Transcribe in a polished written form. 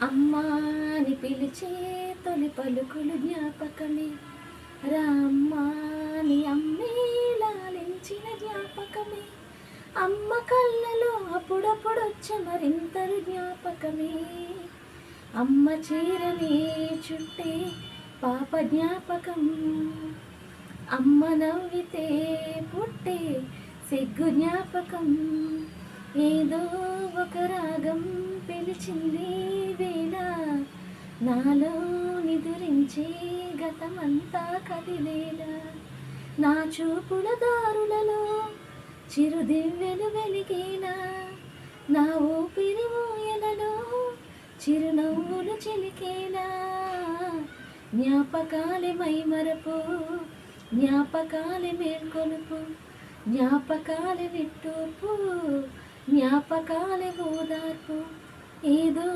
అమ్మా అని పిలిచే తొలి పలుకులు జ్ఞాపకమే, రామ్మా అని అమ్మే లాలించిన జ్ఞాపకమే, అమ్మ కళ్ళలో అప్పుడప్పుడొచ్చే మరింతలు జ్ఞాపకమే, అమ్మ చీరని చుట్టే పాప జ్ఞాపకం, అమ్మ నవ్వితే పుట్టే సిగ్గు జ్ఞాపకం, ఏదో ఒక రాగం పిలిచింది వేళ, నాలో నిదురించే గతమంతా కదిలేలా, నా చూపుల దారులలో చిరుదివ్వెలు వెలిగేనా, నా ఊపిరి ఊయలలో చిరునవ్వులు చిలికేనా, జ్ఞాపకాలే మైమరపు, జ్ఞాపకాలే మేల్కొలుపు, జ్ఞాపకాలే నిట్టూర్పు, జ్ఞాపకాలే ఓదార్పు, ఏదో